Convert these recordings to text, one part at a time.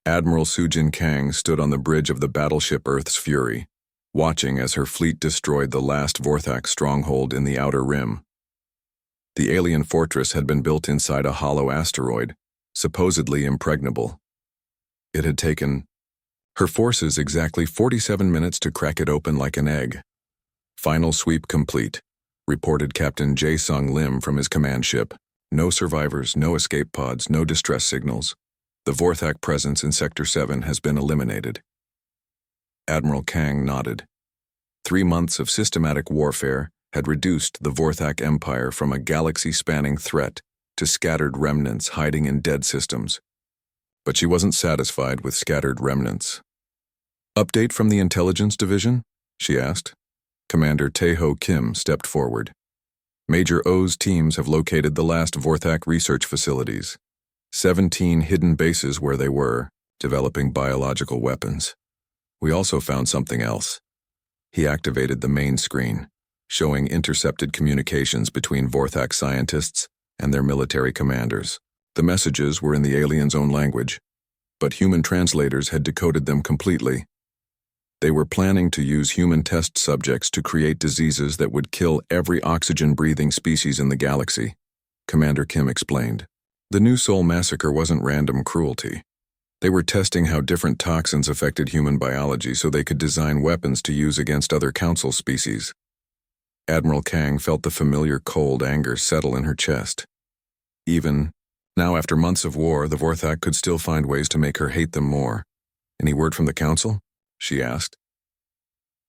Admiral Sujin Kang stood on the bridge of the battleship Earth's Fury, watching as her fleet destroyed the last Vorthak stronghold in the Outer Rim. The alien fortress had been built inside a hollow asteroid, supposedly impregnable. It had taken her forces exactly 47 minutes to crack it open like an egg. Final sweep complete, reported Captain Jae-Sung Lim from his command ship. No survivors, no escape pods, no distress signals. The Vorthak presence in Sector 7 has been eliminated. Admiral Kang nodded. 3 months of systematic warfare had reduced the Vorthak Empire from a galaxy-spanning threat to scattered remnants hiding in dead systems. But she wasn't satisfied with scattered remnants. "Update from the Intelligence Division?" she asked. Commander Tae-ho Kim stepped forward. "Major O's teams have located the last Vorthak research facilities. 17 hidden bases where they were, developing biological weapons. We also found something else." He activated the main screen, showing intercepted communications between Vorthak scientists and their military commanders. The messages were in the aliens' own language, but human translators had decoded them completely. They were planning to use human test subjects to create diseases that would kill every oxygen-breathing species in the galaxy, Commander Kim explained. The New Sol massacre wasn't random cruelty. They were testing how different toxins affected human biology so they could design weapons to use against other Council species. Admiral Kang felt the familiar cold anger settle in her chest. Even now, after months of war, the Vorthak could still find ways to make her hate them more. "Any word from the Council?" she asked.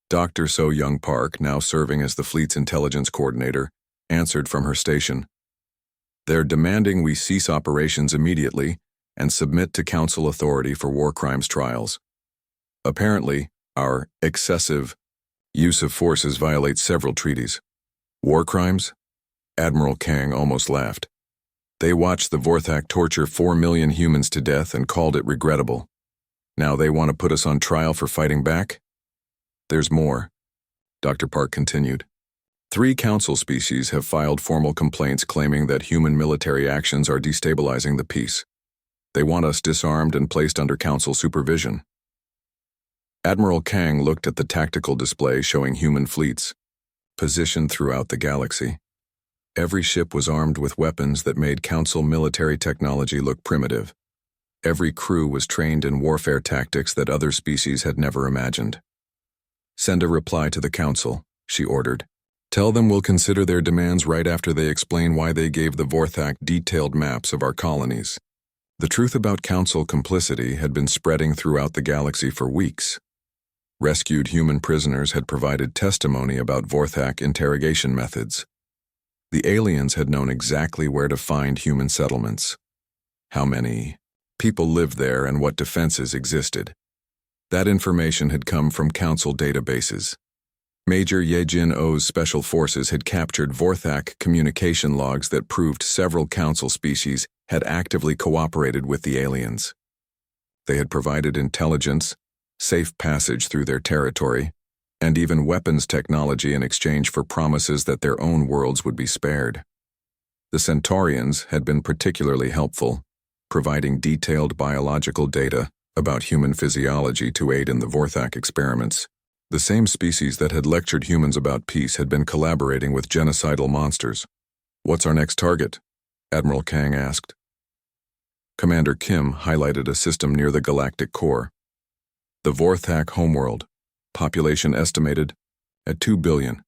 Dr. So Young Park, now serving as the fleet's intelligence coordinator, answered from her station. "They're demanding we cease operations immediately and submit to Council authority for war crimes trials. Apparently, our excessive use of forces violates several treaties." "War crimes?" Admiral Kang almost laughed. "They watched the Vorthak torture 4 million humans to death and called it regrettable. Now they want to put us on trial for fighting back?" "There's more," Dr. Park continued. 3 Council species have filed formal complaints claiming that human military actions are destabilizing the peace. They want us disarmed and placed under Council supervision. Admiral Kang looked at the tactical display showing human fleets, positioned throughout the galaxy. Every ship was armed with weapons that made Council military technology look primitive. Every crew was trained in warfare tactics that other species had never imagined. "Send a reply to the Council," she ordered. "Tell them we'll consider their demands right after they explain why they gave the Vorthak detailed maps of our colonies." The truth about Council complicity had been spreading throughout the galaxy for weeks. Rescued human prisoners had provided testimony about Vorthak interrogation methods. The aliens had known exactly where to find human settlements, how many people lived there, and what defenses existed. That information had come from Council databases. Major Yejin O's special forces had captured Vorthak communication logs that proved several Council species had actively cooperated with the aliens. They had provided intelligence, safe passage through their territory, and even weapons technology in exchange for promises that their own worlds would be spared. The Centaurians had been particularly helpful, providing detailed biological data about human physiology to aid in the Vorthak experiments. The same species that had lectured humans about peace had been collaborating with genocidal monsters. "What's our next target?" Admiral Kang asked. Commander Kim highlighted a system near the galactic core. "The Vorthak homeworld, population estimated at 2 billion.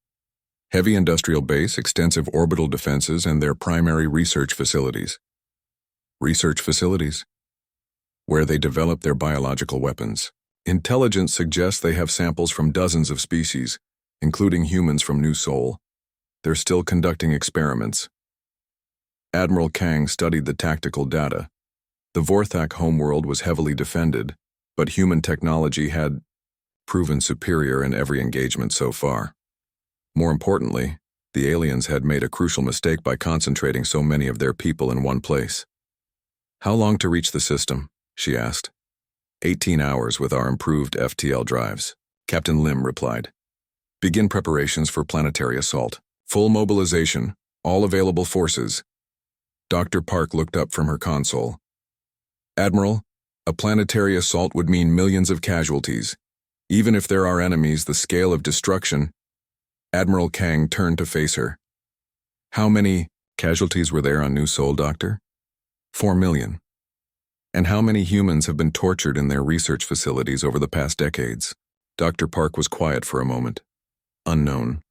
Heavy industrial base, extensive orbital defenses, and their primary research facilities." "Research facilities?" "Where they develop their biological weapons. Intelligence suggests they have samples from dozens of species, including humans from New Sol. They're still conducting experiments." Admiral Kang studied the tactical data. The Vorthak homeworld was heavily defended, but human technology had proven superior in every engagement so far. More importantly, the aliens had made a crucial mistake by concentrating so many of their people in one place. "How long to reach the system?" she asked. 18 hours with our improved FTL drives," Captain Lim replied. "Begin preparations for planetary assault. Full mobilization, all available forces." Dr. Park looked up from her console. "Admiral, A planetary assault would mean millions of casualties. Even if there are enemies, the scale of destruction. Admiral Kang turned to face her. How many casualties were there on New Sol, Doctor? 4 million. And how many humans have been tortured in their research facilities over the past decades? Dr. Park was quiet for a moment. Unknown.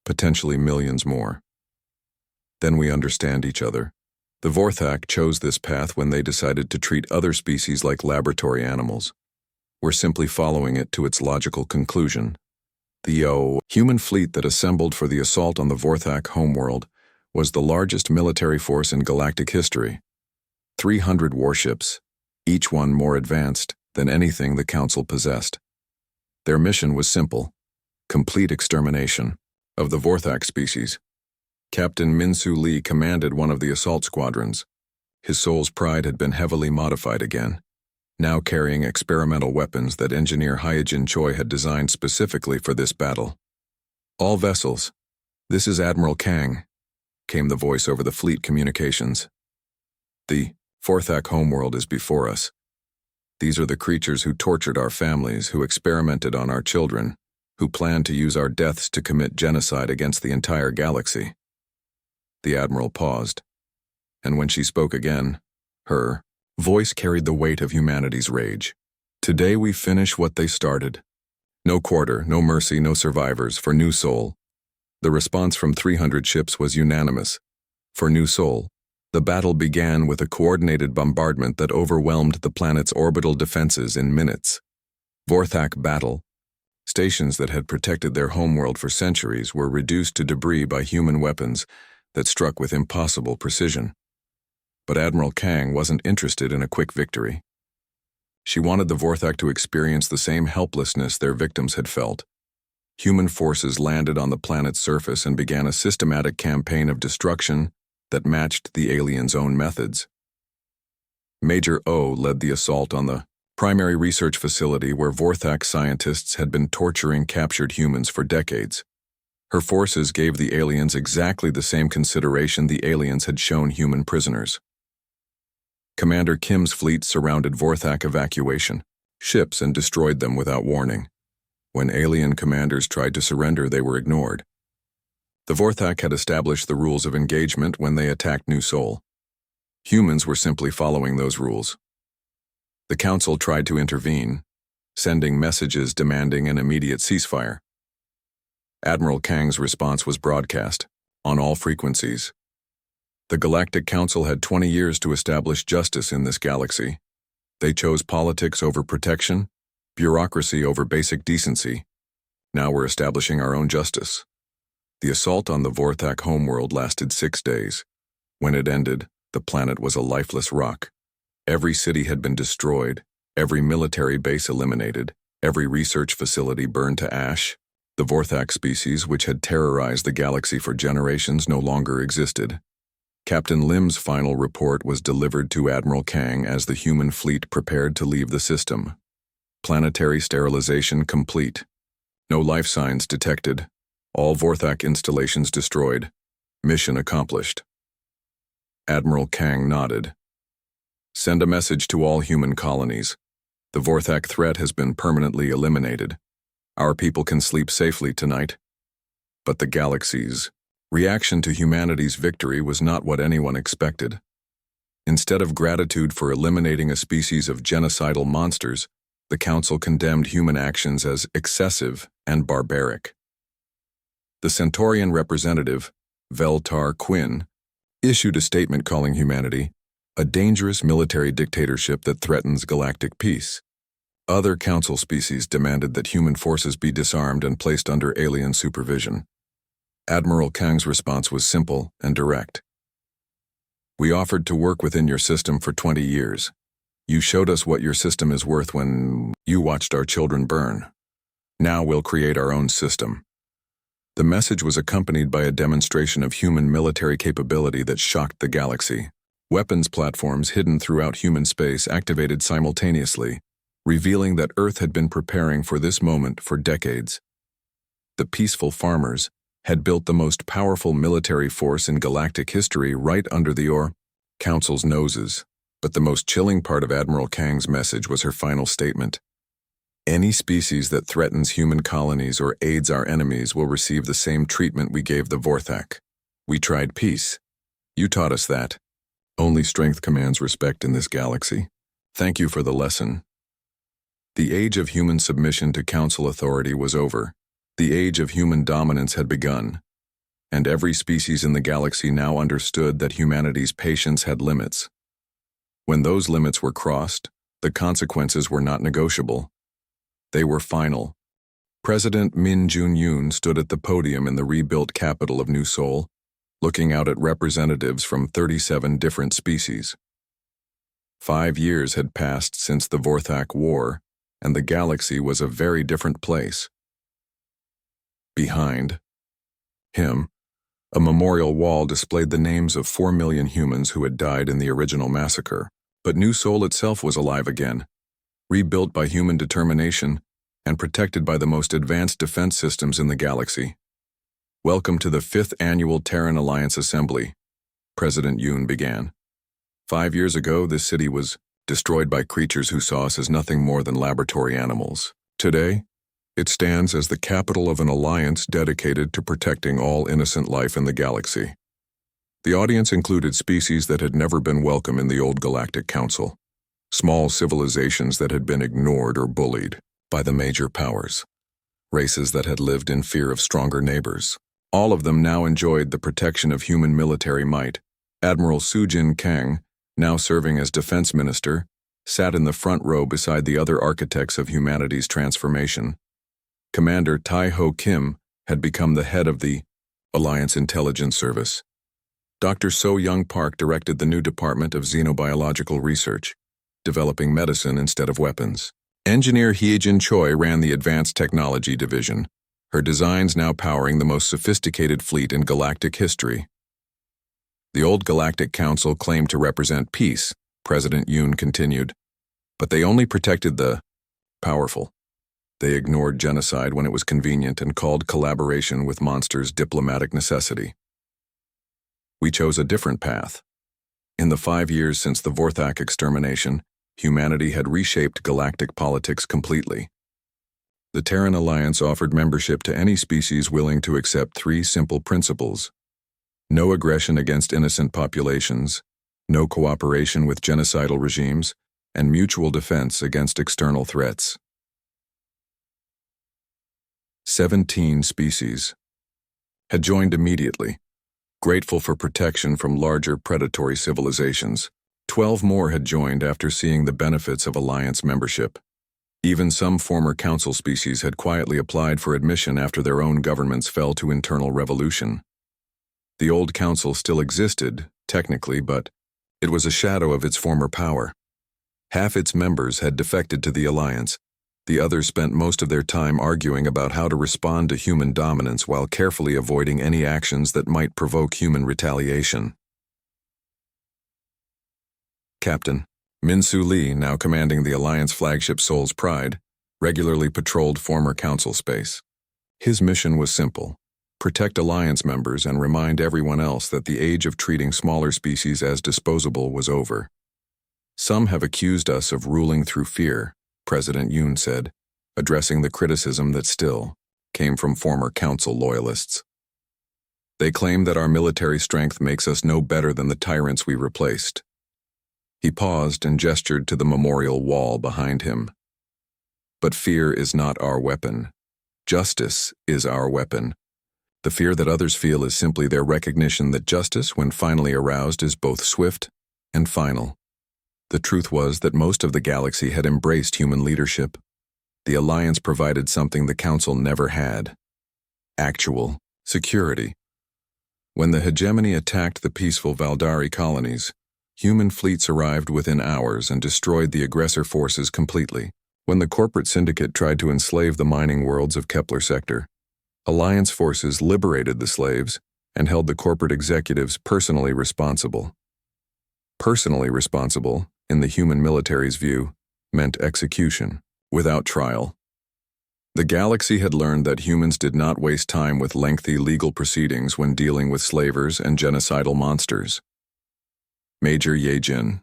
Potentially millions more. Then we understand each other. The Vorthak chose this path when they decided to treat other species like laboratory animals. We're simply following it to its logical conclusion. The human fleet that assembled for the assault on the Vorthak homeworld was the largest military force in galactic history. 300 warships, each one more advanced than anything the Council possessed. Their mission was simple: complete extermination of the Vorthak species. Captain Min-Soo Lee commanded one of the assault squadrons. His soul's pride had been heavily modified again, now carrying experimental weapons that engineer Hyojin Choi had designed specifically for this battle. "All vessels, this is Admiral Kang," came the voice over the fleet communications. "The Vorthak homeworld is before us. These are the creatures who tortured our families, who experimented on our children, who planned to use our deaths to commit genocide against the entire galaxy." The Admiral paused, and when she spoke again, her voice carried the weight of humanity's rage. "Today we finish what they started. No quarter, no mercy, no survivors for New Sol." The response from 300 ships was unanimous. For New Sol, the battle began with a coordinated bombardment that overwhelmed the planet's orbital defenses in minutes. Vorthak battle. Stations that had protected their homeworld for centuries were reduced to debris by human weapons that struck with impossible precision. But Admiral Kang wasn't interested in a quick victory. She wanted the Vorthak to experience the same helplessness their victims had felt. Human forces landed on the planet's surface and began a systematic campaign of destruction that matched the aliens' own methods. Major O led the assault on the primary research facility where Vorthak scientists had been torturing captured humans for decades. Her forces gave the aliens exactly the same consideration the aliens had shown human prisoners. Commander Kim's fleet surrounded Vorthak evacuation ships and destroyed them without warning. When alien commanders tried to surrender, they were ignored. The Vorthak had established the rules of engagement when they attacked New Sol. Humans were simply following those rules. The Council tried to intervene, sending messages demanding an immediate ceasefire. Admiral Kang's response was broadcast, on all frequencies. The Galactic Council had 20 years to establish justice in this galaxy. They chose politics over protection, bureaucracy over basic decency. Now we're establishing our own justice. The assault on the Vorthak homeworld lasted 6 days. When it ended, the planet was a lifeless rock. Every city had been destroyed, every military base eliminated, every research facility burned to ash. The Vorthak species, which had terrorized the galaxy for generations, no longer existed. Captain Lim's final report was delivered to Admiral Kang as the human fleet prepared to leave the system. Planetary sterilization complete. No life signs detected. All Vorthak installations destroyed. Mission accomplished. Admiral Kang nodded. "Send a message to all human colonies. The Vorthak threat has been permanently eliminated. Our people can sleep safely tonight." But the galaxy's reaction to humanity's victory was not what anyone expected. Instead of gratitude for eliminating a species of genocidal monsters, the Council condemned human actions as excessive and barbaric. The Centaurian representative, Veltar Quinn, issued a statement calling humanity a dangerous military dictatorship that threatens galactic peace. Other Council species demanded that human forces be disarmed and placed under alien supervision. Admiral Kang's response was simple and direct. "We offered to work within your system for 20 years. You showed us what your system is worth when you watched our children burn. Now we'll create our own system." The message was accompanied by a demonstration of human military capability that shocked the galaxy. Weapons platforms hidden throughout human space activated simultaneously, revealing that Earth had been preparing for this moment for decades. The peaceful farmers had built the most powerful military force in galactic history right under the Council's noses. But the most chilling part of Admiral Kang's message was her final statement. Any species that threatens human colonies or aids our enemies will receive the same treatment we gave the Vorthak. We tried peace. You taught us that. Only strength commands respect in this galaxy. Thank you for the lesson. The age of human submission to council authority was over. The age of human dominance had begun. And every species in the galaxy now understood that humanity's patience had limits. When those limits were crossed, the consequences were not negotiable. They were final. President Min Jun-yoon stood at the podium in the rebuilt capital of New Seoul, looking out at representatives from 37 different species. 5 years had passed since the Vorthak War, and the galaxy was a very different place. Behind him, a memorial wall displayed the names of 4 million humans who had died in the original massacre. But New Seoul itself was alive again, rebuilt by human determination and protected by the most advanced defense systems in the galaxy. Welcome to the 5th Annual Terran Alliance Assembly, President Yoon began. 5 years ago, this city was destroyed by creatures who saw us as nothing more than laboratory animals. Today, it stands as the capital of an alliance dedicated to protecting all innocent life in the galaxy. The audience included species that had never been welcome in the old Galactic Council, small civilizations that had been ignored or bullied by the major powers, races that had lived in fear of stronger neighbors. All of them now enjoyed the protection of human military might. Admiral Soo-jin Kang, now serving as defense minister, sat in the front row beside the other architects of humanity's transformation. Commander Tai-ho Kim had become the head of the Alliance Intelligence Service. Dr. So-young Park directed the new Department of Xenobiological Research, developing medicine instead of weapons. Engineer Hye-jin Choi ran the Advanced Technology Division, her designs now powering the most sophisticated fleet in galactic history. The old Galactic Council claimed to represent peace, President Yoon continued, but they only protected the powerful. They ignored genocide when it was convenient and called collaboration with monsters diplomatic necessity. We chose a different path. In the 5 years since the Vorthak extermination, humanity had reshaped galactic politics completely. The Terran Alliance offered membership to any species willing to accept 3 simple principles: no aggression against innocent populations, no cooperation with genocidal regimes, and mutual defense against external threats. 17 species had joined immediately, grateful for protection from larger predatory civilizations. 12 more had joined after seeing the benefits of alliance membership. Even some former council species had quietly applied for admission after their own governments fell to internal revolution. The old council still existed, technically, but it was a shadow of its former power. Half its members had defected to the alliance. The others spent most of their time arguing about how to respond to human dominance while carefully avoiding any actions that might provoke human retaliation. Captain Min-Soo Lee, now commanding the Alliance flagship Soul's Pride, regularly patrolled former council space. His mission was simple: protect Alliance members and remind everyone else that the age of treating smaller species as disposable was over. Some have accused us of ruling through fear, President Yoon said, addressing the criticism that still came from former council loyalists. They claim that our military strength makes us no better than the tyrants we replaced. He paused and gestured to the memorial wall behind him. But fear is not our weapon. Justice is our weapon. The fear that others feel is simply their recognition that justice, when finally aroused, is both swift and final. The truth was that most of the galaxy had embraced human leadership. The Alliance provided something the Council never had: actual security. When the hegemony attacked the peaceful Valdari colonies, human fleets arrived within hours and destroyed the aggressor forces completely. When the corporate syndicate tried to enslave the mining worlds of Kepler Sector, Alliance forces liberated the slaves and held the corporate executives personally responsible. Personally responsible, in the human military's view, meant execution, without trial. The galaxy had learned that humans did not waste time with lengthy legal proceedings when dealing with slavers and genocidal monsters. Major Ye-jin,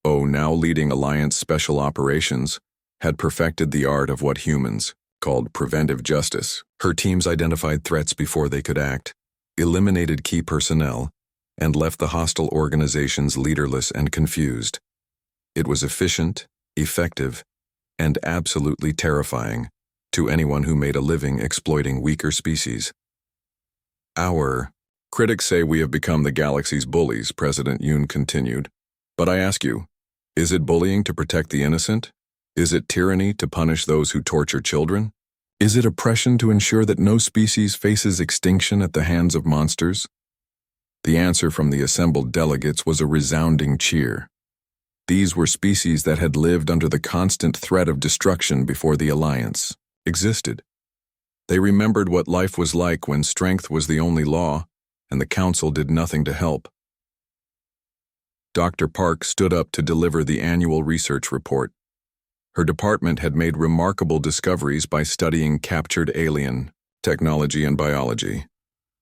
Oh, now leading Alliance Special Operations, had perfected the art of what humans called preventive justice. Her teams identified threats before they could act, eliminated key personnel, and left the hostile organizations leaderless and confused. It was efficient, effective, and absolutely terrifying to anyone who made a living exploiting weaker species. Our critics say we have become the galaxy's bullies, President Yoon continued. But I ask you, is it bullying to protect the innocent? Is it tyranny to punish those who torture children? Is it oppression to ensure that no species faces extinction at the hands of monsters? The answer from the assembled delegates was a resounding cheer. These were species that had lived under the constant threat of destruction before the Alliance existed. They remembered what life was like when strength was the only law, and the Council did nothing to help. Dr. Park stood up to deliver the annual research report. Her department had made remarkable discoveries by studying captured alien technology and biology.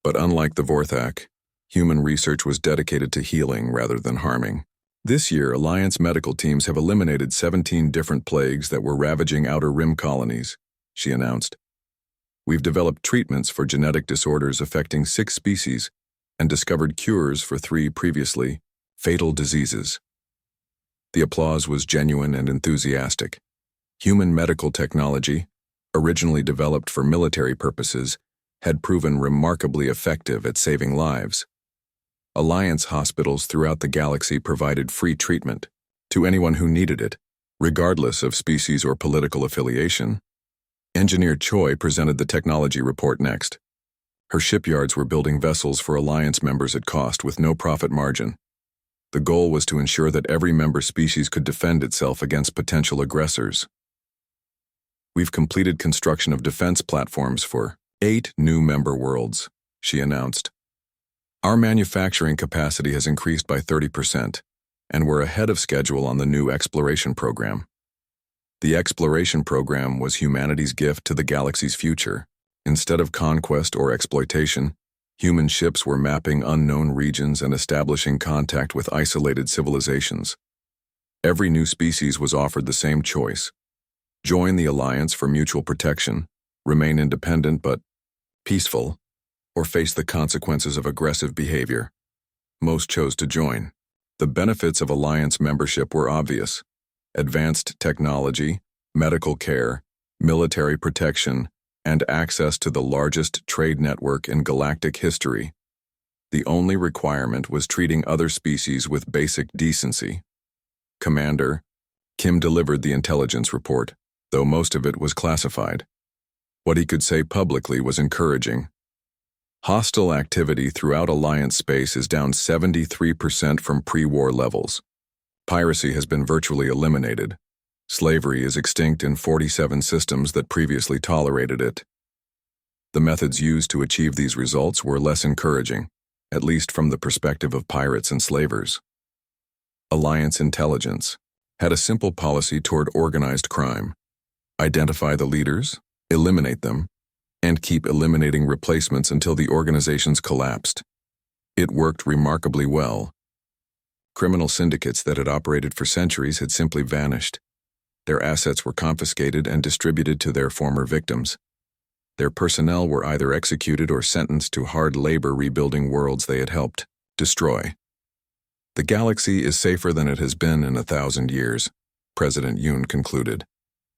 But unlike the Vorthak, human research was dedicated to healing rather than harming. This year, Alliance medical teams have eliminated 17 different plagues that were ravaging Outer Rim colonies, she announced. We've developed treatments for genetic disorders affecting 6 species and discovered cures for 3 previously fatal diseases. The applause was genuine and enthusiastic. Human medical technology, originally developed for military purposes, had proven remarkably effective at saving lives. Alliance hospitals throughout the galaxy provided free treatment to anyone who needed it, regardless of species or political affiliation. Engineer Choi presented the technology report next. Her shipyards were building vessels for Alliance members at cost with no profit margin. The goal was to ensure that every member species could defend itself against potential aggressors. We've completed construction of defense platforms for 8 new member worlds, she announced. Our manufacturing capacity has increased by 30%, and we're ahead of schedule on the new exploration program. The exploration program was humanity's gift to the galaxy's future. Instead of conquest or exploitation, human ships were mapping unknown regions and establishing contact with isolated civilizations. Every new species was offered the same choice: join the Alliance for mutual protection, remain independent but peaceful, or face the consequences of aggressive behavior. Most chose to join. The benefits of Alliance membership were obvious: advanced technology, medical care, military protection, and access to the largest trade network in galactic history. The only requirement was treating other species with basic decency. Commander Kim delivered the intelligence report, though most of it was classified. What he could say publicly was encouraging. Hostile activity throughout Alliance space is down 73% from pre-war levels. Piracy has been virtually eliminated. Slavery is extinct in 47 systems that previously tolerated it. The methods used to achieve these results were less encouraging, at least from the perspective of pirates and slavers. Alliance intelligence had a simple policy toward organized crime: identify the leaders, eliminate them, and keep eliminating replacements until the organizations collapsed. It worked remarkably well. Criminal syndicates that had operated for centuries had simply vanished. Their assets were confiscated and distributed to their former victims. Their personnel were either executed or sentenced to hard labor rebuilding worlds they had helped destroy. The galaxy is safer than it has been in 1,000 years, President Yoon concluded.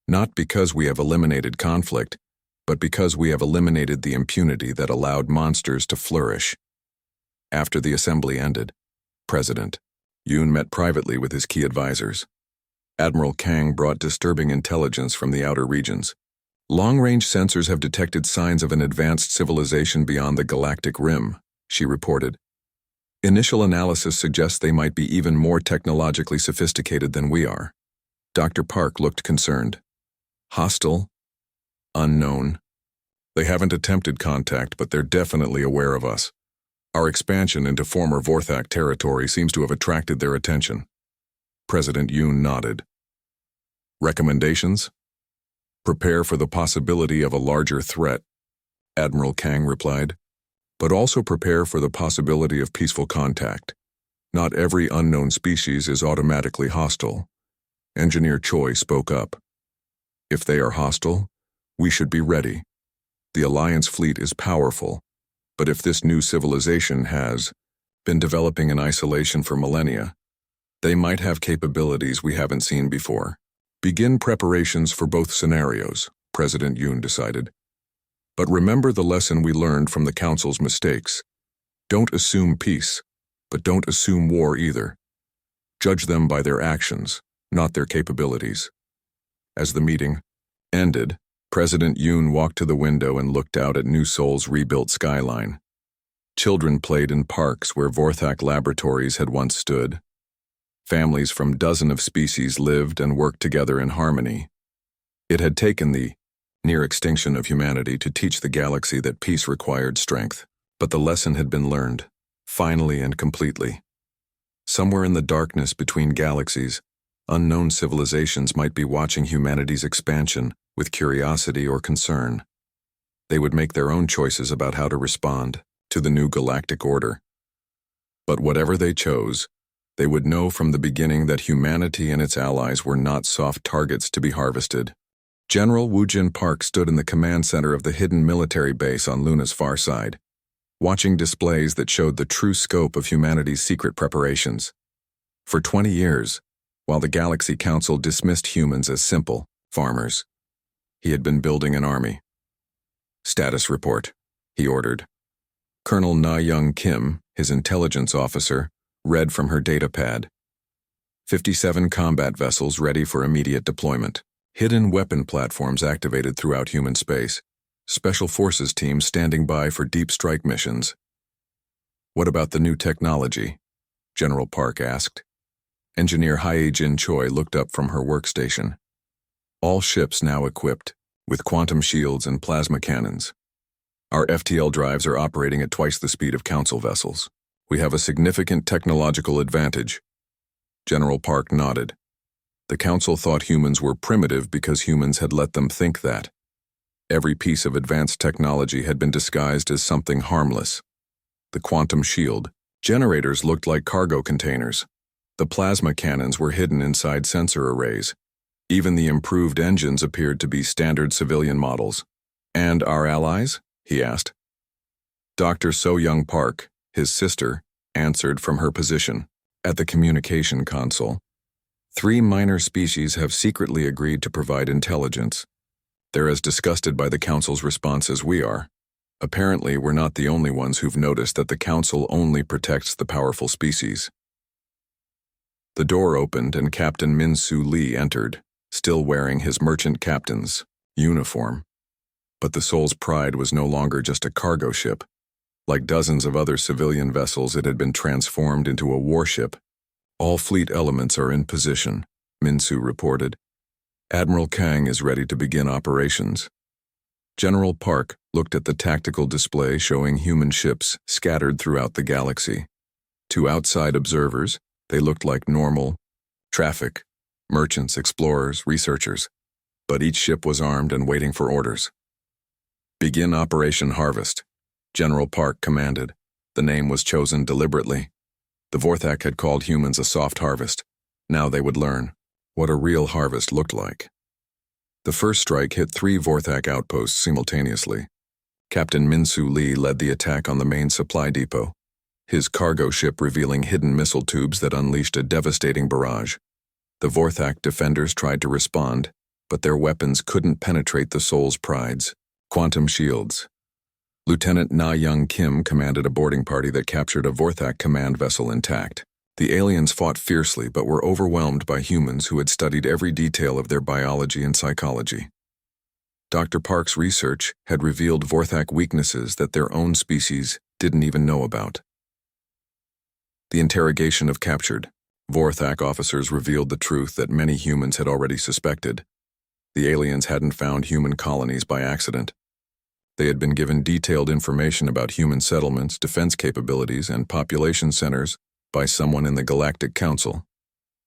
Not because we have eliminated conflict, but because we have eliminated the impunity that allowed monsters to flourish. After the assembly ended, President Yoon met privately with his key advisors. Admiral Kang brought disturbing intelligence from the outer regions. Long-range sensors have detected signs of an advanced civilization beyond the galactic rim, she reported. Initial analysis suggests they might be even more technologically sophisticated than we are. Dr. Park looked concerned. Hostile? Unknown? They haven't attempted contact, but they're definitely aware of us. Our expansion into former Vorthak territory seems to have attracted their attention. President Yoon nodded. Recommendations? Prepare for the possibility of a larger threat, Admiral Kang replied, but also prepare for the possibility of peaceful contact. Not every unknown species is automatically hostile. Engineer Choi spoke up. If they are hostile, we should be ready. The Alliance fleet is powerful, but if this new civilization has been developing in isolation for millennia, they might have capabilities we haven't seen before. Begin preparations for both scenarios, President Yoon decided. But remember the lesson we learned from the Council's mistakes. Don't assume peace, but don't assume war either. Judge them by their actions, not their capabilities. As the meeting ended, President Yoon walked to the window and looked out at New Seoul's rebuilt skyline. Children played in parks where Vorthak laboratories had once stood. Families from dozens of species lived and worked together in harmony. It had taken the near extinction of humanity to teach the galaxy that peace required strength, but the lesson had been learned, finally and completely. Somewhere in the darkness between galaxies, unknown civilizations might be watching humanity's expansion with curiosity or concern. They would make their own choices about how to respond to the new galactic order. But whatever they chose, they would know from the beginning that humanity and its allies were not soft targets to be harvested. General Woojin Park stood in the command center of the hidden military base on Luna's far side, watching displays that showed the true scope of humanity's secret preparations. For 20 years, while the Galaxy Council dismissed humans as simple farmers, he had been building an army. Status report, he ordered. Colonel Na Young Kim, his intelligence officer, read from her data pad. 57 combat vessels ready for immediate deployment. Hidden weapon platforms activated throughout human space. Special forces teams standing by for deep strike missions. What about the new technology? General Park asked. Engineer Hye-Jin Choi looked up from her workstation. All ships now equipped with quantum shields and plasma cannons. Our FTL drives are operating at twice the speed of Council vessels. We have a significant technological advantage. General Park nodded. The Council thought humans were primitive because humans had let them think that. Every piece of advanced technology had been disguised as something harmless. The quantum shield. Generators looked like cargo containers. The plasma cannons were hidden inside sensor arrays. Even the improved engines appeared to be standard civilian models. And our allies? He asked. Dr. So-Young Park, his sister, answered from her position at the communication console. 3 minor species have secretly agreed to provide intelligence. They're as disgusted by the Council's response as we are. Apparently, we're not the only ones who've noticed that the Council only protects the powerful species. The door opened and Captain Min-Soo Lee entered, still wearing his merchant captain's uniform. But the Soul's Pride was no longer just a cargo ship. Like dozens of other civilian vessels, it had been transformed into a warship. All fleet elements are in position, Min-Soo reported. Admiral Kang is ready to begin operations. General Park looked at the tactical display showing human ships scattered throughout the galaxy. To outside observers, they looked like normal traffic, merchants, explorers, researchers. But each ship was armed and waiting for orders. Begin Operation Harvest, General Park commanded. The name was chosen deliberately. The Vorthak had called humans a soft harvest. Now they would learn what a real harvest looked like. The first strike hit 3 Vorthak outposts simultaneously. Captain Min-Soo Lee led the attack on the main supply depot, his cargo ship revealing hidden missile tubes that unleashed a devastating barrage. The Vorthak defenders tried to respond, but their weapons couldn't penetrate the Soul's Pride's quantum shields. Lieutenant Na Young Kim commanded a boarding party that captured a Vorthak command vessel intact. The aliens fought fiercely but were overwhelmed by humans who had studied every detail of their biology and psychology. Dr. Park's research had revealed Vorthak weaknesses that their own species didn't even know about. The interrogation of captured Vorthak officers revealed the truth that many humans had already suspected. The aliens hadn't found human colonies by accident. They had been given detailed information about human settlements, defense capabilities, and population centers by someone in the Galactic Council.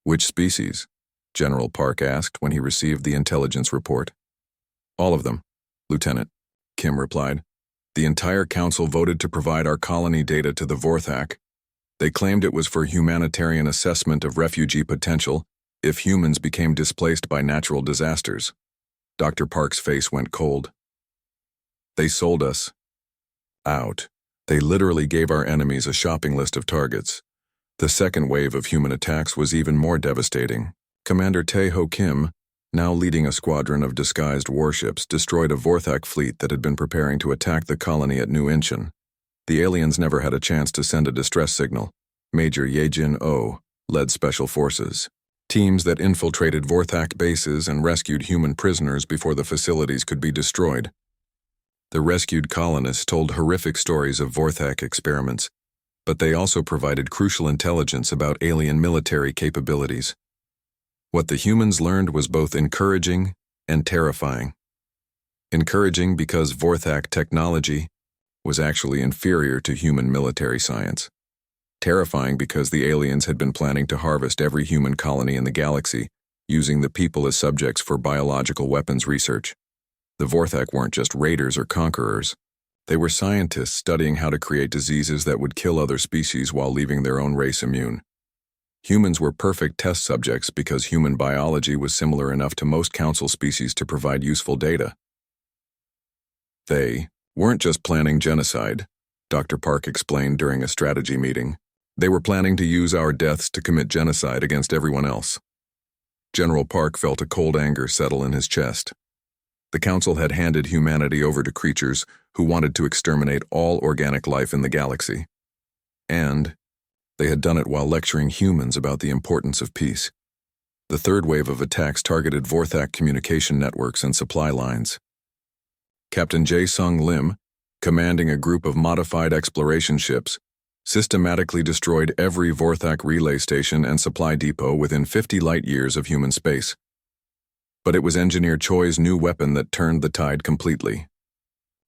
Which species? General Park asked when he received the intelligence report. All of them, Lieutenant, Kim replied. The entire council voted to provide our colony data to the Vorthak. They claimed it was for humanitarian assessment of refugee potential if humans became displaced by natural disasters. Dr. Park's face went cold. They sold us out. They literally gave our enemies a shopping list of targets. The second wave of human attacks was even more devastating. Commander Tae-ho Kim, now leading a squadron of disguised warships, destroyed a Vorthak fleet that had been preparing to attack the colony at New Incheon. The aliens never had a chance to send a distress signal. Major Ye-jin Oh led special forces, teams that infiltrated Vorthak bases and rescued human prisoners before the facilities could be destroyed. The rescued colonists told horrific stories of Vorthak experiments, but they also provided crucial intelligence about alien military capabilities. What the humans learned was both encouraging and terrifying. Encouraging because Vorthak technology was actually inferior to human military science. Terrifying because the aliens had been planning to harvest every human colony in the galaxy, using the people as subjects for biological weapons research. The Vorthak weren't just raiders or conquerors. They were scientists studying how to create diseases that would kill other species while leaving their own race immune. Humans were perfect test subjects because human biology was similar enough to most council species to provide useful data. They weren't just planning genocide, Dr. Park explained during a strategy meeting. They were planning to use our deaths to commit genocide against everyone else. General Park felt a cold anger settle in his chest. The Council had handed humanity over to creatures who wanted to exterminate all organic life in the galaxy. And they had done it while lecturing humans about the importance of peace. The third wave of attacks targeted Vorthak communication networks and supply lines. Captain Jae-sung Lim, commanding a group of modified exploration ships, systematically destroyed every Vorthak relay station and supply depot within 50 light-years of human space. But it was Engineer Choi's new weapon that turned the tide completely.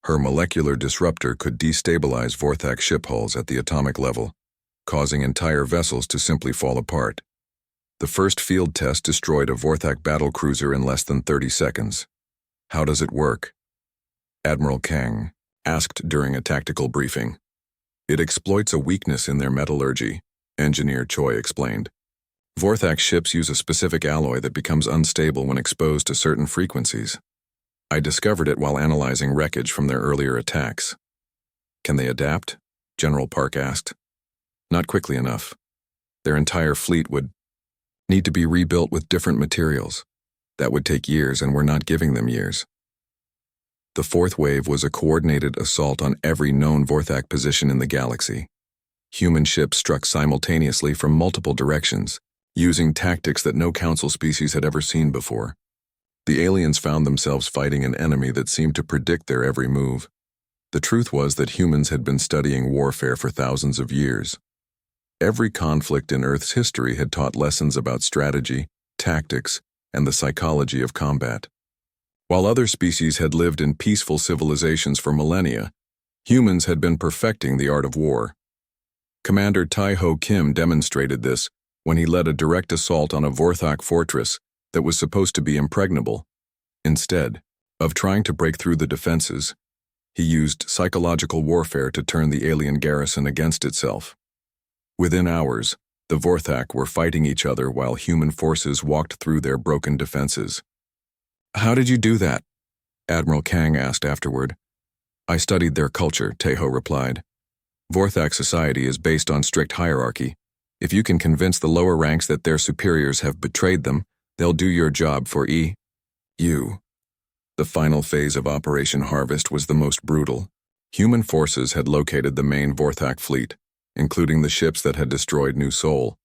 Her molecular disruptor could destabilize Vorthak ship hulls at the atomic level, causing entire vessels to simply fall apart. The first field test destroyed a Vorthak battlecruiser in less than 30 seconds. How does it work? Admiral Kang asked during a tactical briefing. It exploits a weakness in their metallurgy, Engineer Choi explained. Vorthak ships use a specific alloy that becomes unstable when exposed to certain frequencies. I discovered it while analyzing wreckage from their earlier attacks. Can they adapt? General Park asked. Not quickly enough. Their entire fleet would need to be rebuilt with different materials. That would take years, and we're not giving them years. The fourth wave was a coordinated assault on every known Vorthak position in the galaxy. Human ships struck simultaneously from multiple directions, using tactics that no council species had ever seen before. The aliens found themselves fighting an enemy that seemed to predict their every move. The truth was that humans had been studying warfare for thousands of years. Every conflict in Earth's history had taught lessons about strategy, tactics, and the psychology of combat. While other species had lived in peaceful civilizations for millennia, humans had been perfecting the art of war. Commander Tae-ho Kim demonstrated this when he led a direct assault on a Vorthak fortress that was supposed to be impregnable. Instead of trying to break through the defenses, he used psychological warfare to turn the alien garrison against itself. Within hours, the Vorthak were fighting each other while human forces walked through their broken defenses. How did you do that? Admiral Kang asked afterward. I studied their culture, Tae-ho replied. Vorthak society is based on strict hierarchy. If you can convince the lower ranks that their superiors have betrayed them, they'll do your job for you. The final phase of Operation Harvest was the most brutal. Human forces had located the main Vorthak fleet, including the ships that had destroyed New Seoul.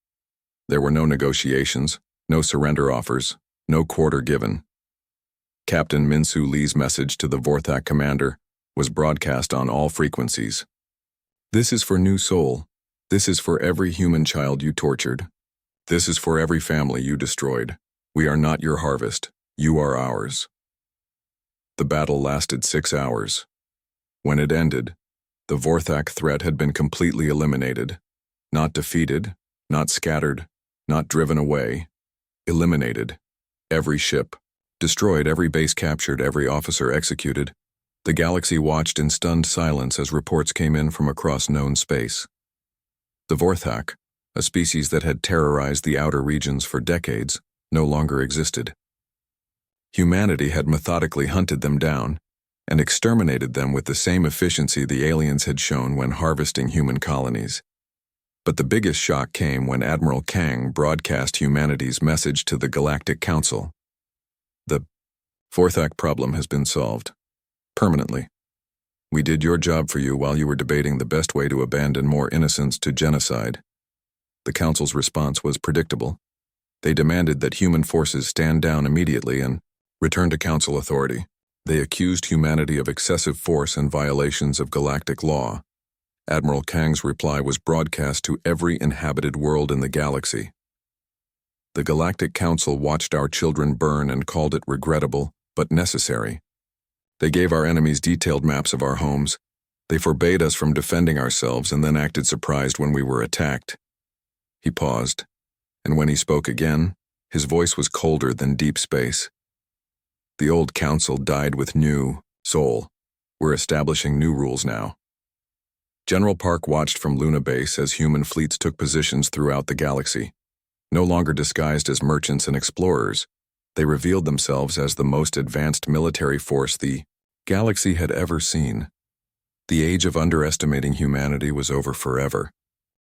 There were no negotiations, no surrender offers, no quarter given. Captain Min-soo Lee's message to the Vorthak commander was broadcast on all frequencies. This is for New Seoul. This is for every human child you tortured. This is for every family you destroyed. We are not your harvest. You are ours. The battle lasted 6 hours. When it ended, the Vorthak threat had been completely eliminated. Not defeated, not scattered, not driven away. Eliminated. Every ship. Destroyed, every base captured, every officer executed. The galaxy watched in stunned silence as reports came in from across known space. The Vorthak, a species that had terrorized the outer regions for decades, no longer existed. Humanity had methodically hunted them down and exterminated them with the same efficiency the aliens had shown when harvesting human colonies. But the biggest shock came when Admiral Kang broadcast humanity's message to the Galactic Council. The Vorthak problem has been solved. Permanently. We did your job for you while you were debating the best way to abandon more innocents to genocide. The Council's response was predictable. They demanded that human forces stand down immediately and return to Council authority. They accused humanity of excessive force and violations of galactic law. Admiral Kang's reply was broadcast to every inhabited world in the galaxy. The Galactic Council watched our children burn and called it regrettable, but necessary. They gave our enemies detailed maps of our homes. They forbade us from defending ourselves and then acted surprised when we were attacked. He paused, and when he spoke again, his voice was colder than deep space. The old council died with new soul. We're establishing new rules now. General Park watched from Luna Base as human fleets took positions throughout the galaxy. No longer disguised as merchants and explorers, they revealed themselves as the most advanced military force the galaxy had ever seen. The age of underestimating humanity was over forever.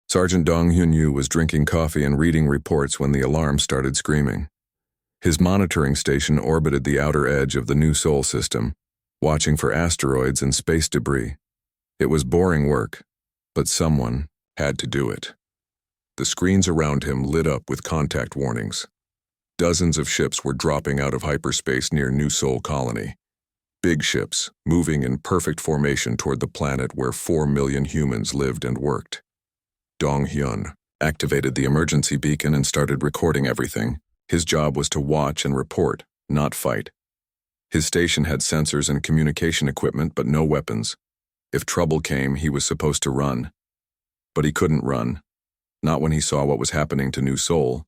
Sergeant Dong Hyun-yu was drinking coffee and reading reports when the alarm started screaming. His monitoring station orbited the outer edge of the new Sol system, watching for asteroids and space debris. It was boring work, but someone had to do it. The screens around him lit up with contact warnings. Dozens of ships were dropping out of hyperspace near New Sol Colony. Big ships, moving in perfect formation toward the planet where 4 million humans lived and worked. Dong Hyun activated the emergency beacon and started recording everything. His job was to watch and report, not fight. His station had sensors and communication equipment, but no weapons. If trouble came, he was supposed to run. But he couldn't run. Not when he saw what was happening to New Sol.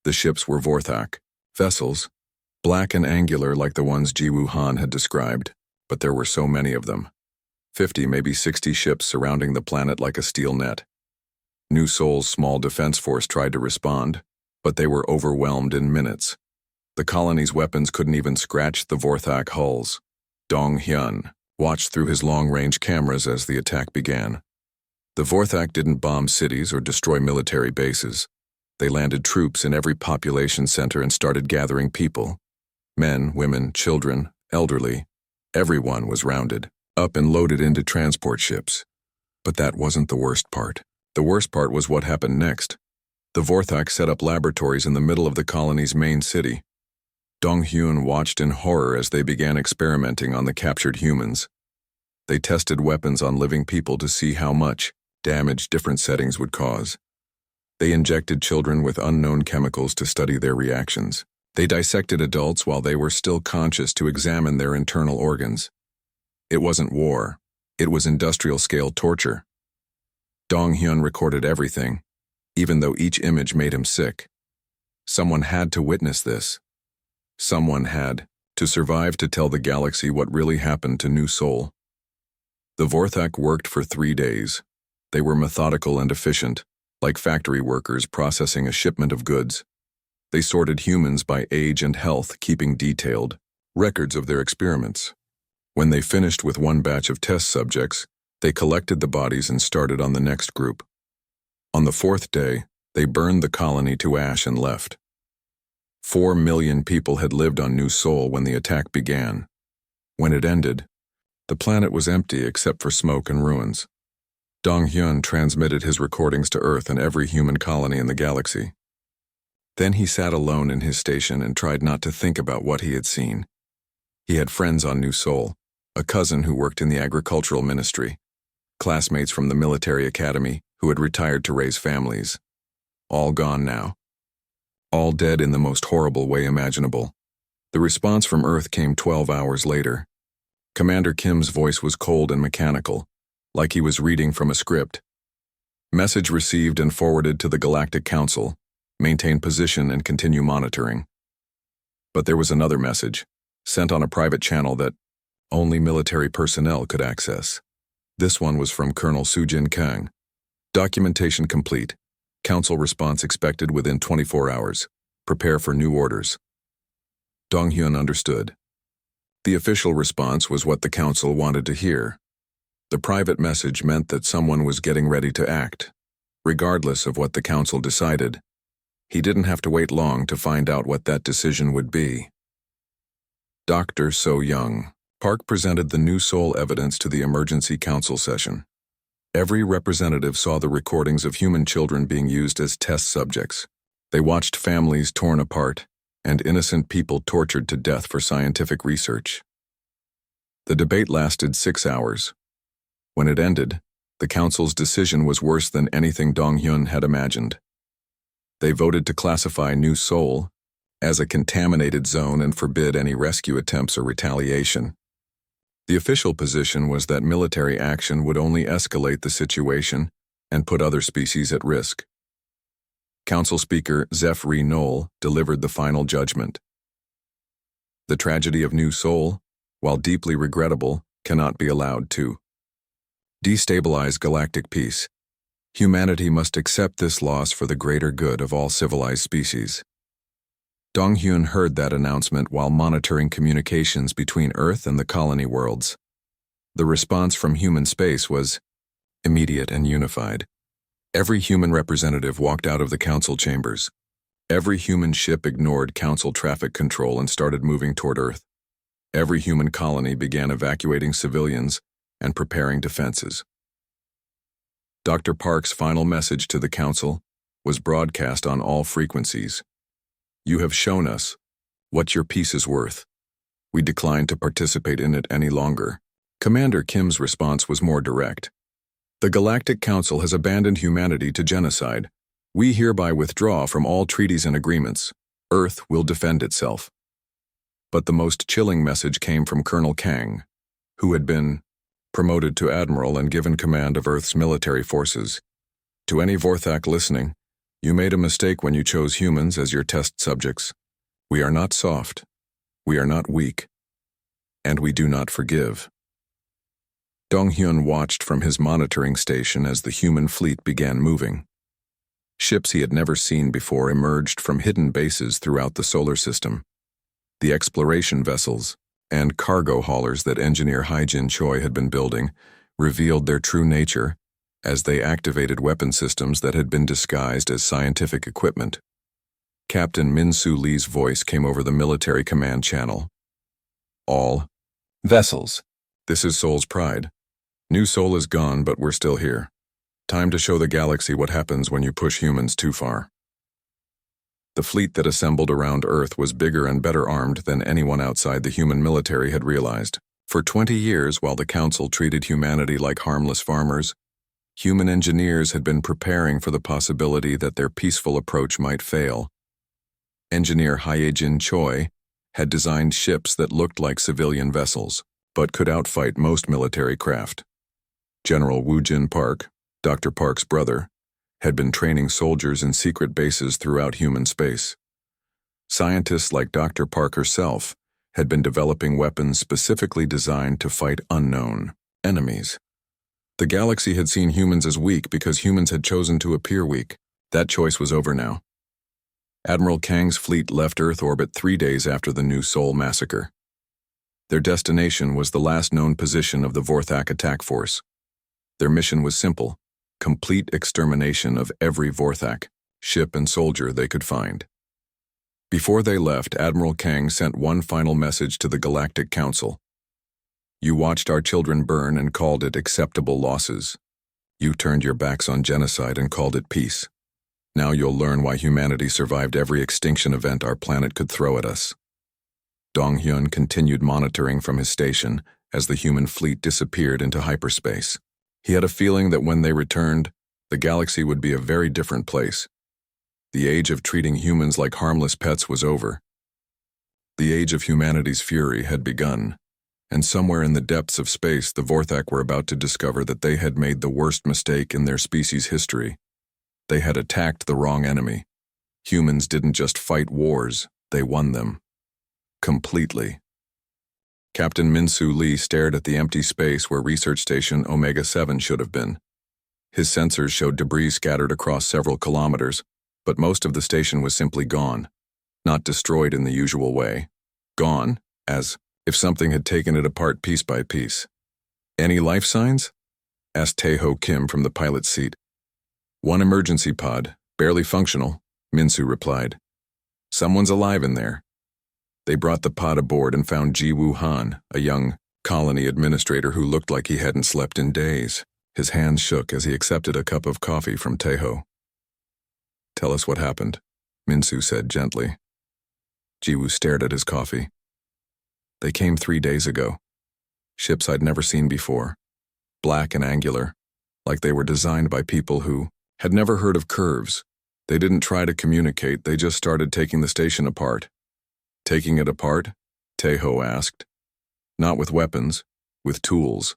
The ships were Vorthak vessels, black and angular like the ones Jiwoo Han had described, but there were so many of them. 50, maybe 60 ships surrounding the planet like a steel net. New Sol's small defense force tried to respond, but they were overwhelmed in minutes. The colony's weapons couldn't even scratch the Vorthak hulls. Dong Hyun watched through his long-range cameras as the attack began. The Vorthak didn't bomb cities or destroy military bases. They landed troops in every population center and started gathering people. Men, women, children, elderly. Everyone was rounded up and loaded into transport ships. But that wasn't the worst part. The worst part was what happened next. The Vorthak set up laboratories in the middle of the colony's main city. Dong Hyun watched in horror as they began experimenting on the captured humans. They tested weapons on living people to see how much damage different settings would cause. They injected children with unknown chemicals to study their reactions. They dissected adults while they were still conscious to examine their internal organs. It wasn't war. It was industrial-scale torture. Dong Hyun recorded everything, even though each image made him sick. Someone had to witness this. Someone had to survive to tell the galaxy what really happened to New Sol. The Vorthak worked for 3 days. They were methodical and efficient, like factory workers processing a shipment of goods. They sorted humans by age and health, keeping detailed records of their experiments. When they finished with one batch of test subjects, they collected the bodies and started on the next group. On the 4th day, they burned the colony to ash and left. 4 million people had lived on New Sol when the attack began. When it ended, the planet was empty except for smoke and ruins. Dong Hyun transmitted his recordings to Earth and every human colony in the galaxy. Then he sat alone in his station and tried not to think about what he had seen. He had friends on New Sol, a cousin who worked in the agricultural ministry, classmates from the military academy who had retired to raise families. All gone now. All dead in the most horrible way imaginable. The response from Earth came 12 hours later. Commander Kim's voice was cold and mechanical, like he was reading from a script. Message received and forwarded to the Galactic Council. Maintain position and continue monitoring. But there was another message, sent on a private channel that only military personnel could access. This one was from Colonel Sujin Kang. Documentation complete. Council response expected within 24 hours. Prepare for new orders. Dong-hyun understood. The official response was what the council wanted to hear. The private message meant that someone was getting ready to act. Regardless of what the council decided, he didn't have to wait long to find out what that decision would be. Dr. So-young. Park presented the new soul evidence to the emergency council session. Every representative saw the recordings of human children being used as test subjects. They watched families torn apart and innocent people tortured to death for scientific research. The debate lasted 6 hours. When it ended, the council's decision was worse than anything Dong-hyun had imagined. They voted to classify New Seoul as a contaminated zone and forbid any rescue attempts or retaliation. The official position was that military action would only escalate the situation and put other species at risk. Council Speaker Zephyr Knoll delivered the final judgment. The tragedy of New Seoul, while deeply regrettable, cannot be allowed to destabilize galactic peace. Humanity must accept this loss for the greater good of all civilized species. Dong-hyun heard that announcement while monitoring communications between Earth and the colony worlds. The response from human space was immediate and unified. Every human representative walked out of the council chambers. Every human ship ignored council traffic control and started moving toward Earth. Every human colony began evacuating civilians and preparing defenses. Dr. Park's final message to the council was broadcast on all frequencies. You have shown us what your peace is worth. We decline to participate in it any longer. Commander Kim's response was more direct. The Galactic Council has abandoned humanity to genocide. We hereby withdraw from all treaties and agreements. Earth will defend itself. But the most chilling message came from Colonel Kang, who had been promoted to admiral and given command of Earth's military forces. To any Vorthak listening, you made a mistake when you chose humans as your test subjects. We are not soft. We are not weak. And we do not forgive. Dong-hyun watched from his monitoring station as the human fleet began moving. Ships he had never seen before emerged from hidden bases throughout the solar system. The exploration vessels and cargo haulers that engineer Haijin Choi had been building revealed their true nature as they activated weapon systems that had been disguised as scientific equipment. Captain Min-Soo Lee's voice came over the military command channel. All vessels. This is Seoul's pride. New Seoul is gone, but we're still here. Time to show the galaxy what happens when you push humans too far. The fleet that assembled around Earth was bigger and better armed than anyone outside the human military had realized. For 20 years, while the Council treated humanity like harmless farmers, human engineers had been preparing for the possibility that their peaceful approach might fail. Engineer Haijin Choi had designed ships that looked like civilian vessels, but could outfight most military craft. General Woo-jin Park, Dr. Park's brother, had been training soldiers in secret bases throughout human space. Scientists like Dr. Park herself had been developing weapons specifically designed to fight unknown enemies. The galaxy had seen humans as weak because humans had chosen to appear weak. That choice was over now. Admiral Kang's fleet left Earth orbit 3 days after the New Seoul massacre. Their destination was the last known position of the Vorthak attack force. Their mission was simple: complete extermination of every Vorthak, ship and soldier they could find. Before they left, Admiral Kang sent one final message to the Galactic Council. You watched our children burn and called it acceptable losses. You turned your backs on genocide and called it peace. Now you'll learn why humanity survived every extinction event our planet could throw at us. Dong-hyun continued monitoring from his station as the human fleet disappeared into hyperspace. He had a feeling that when they returned, the galaxy would be a very different place. The age of treating humans like harmless pets was over. The age of humanity's fury had begun, and somewhere in the depths of space the Vorthak were about to discover that they had made the worst mistake in their species' history. They had attacked the wrong enemy. Humans didn't just fight wars, they won them. Completely. Captain Min-Soo Lee stared at the empty space where Research Station Omega-7 should have been. His sensors showed debris scattered across several kilometers, but most of the station was simply gone. Not destroyed in the usual way. Gone, as if something had taken it apart piece by piece. "Any life signs?" asked Tae-ho Kim from the pilot's seat. "One emergency pod, barely functional," Min-soo replied. "Someone's alive in there." They brought the pod aboard and found Ji-woo Han, a young colony administrator who looked like he hadn't slept in days. His hands shook as he accepted a cup of coffee from Tae-ho. "Tell us what happened," Min-soo said gently. Ji-woo stared at his coffee. "They came 3 days ago. Ships I'd never seen before. Black and angular, like they were designed by people who had never heard of curves. They didn't try to communicate, they just started taking the station apart." "Taking it apart?" Tae-ho asked. "Not with weapons, with tools.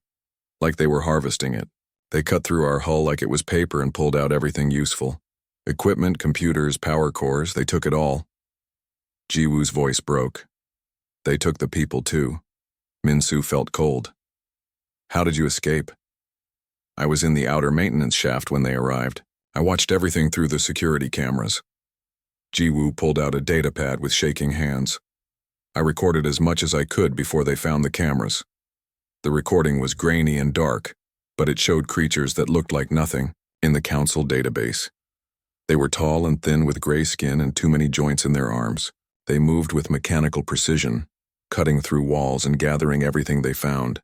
Like they were harvesting it. They cut through our hull like it was paper and pulled out everything useful. Equipment, computers, power cores, they took it all." Ji-woo's voice broke. "They took the people too." Min-soo felt cold. "How did you escape?" "I was in the outer maintenance shaft when they arrived. I watched everything through the security cameras." Ji-woo pulled out a datapad with shaking hands. "I recorded as much as I could before they found the cameras. The recording was grainy and dark, but it showed creatures that looked like nothing in the council database. They were tall and thin with gray skin and too many joints in their arms. They moved with mechanical precision, cutting through walls and gathering everything they found.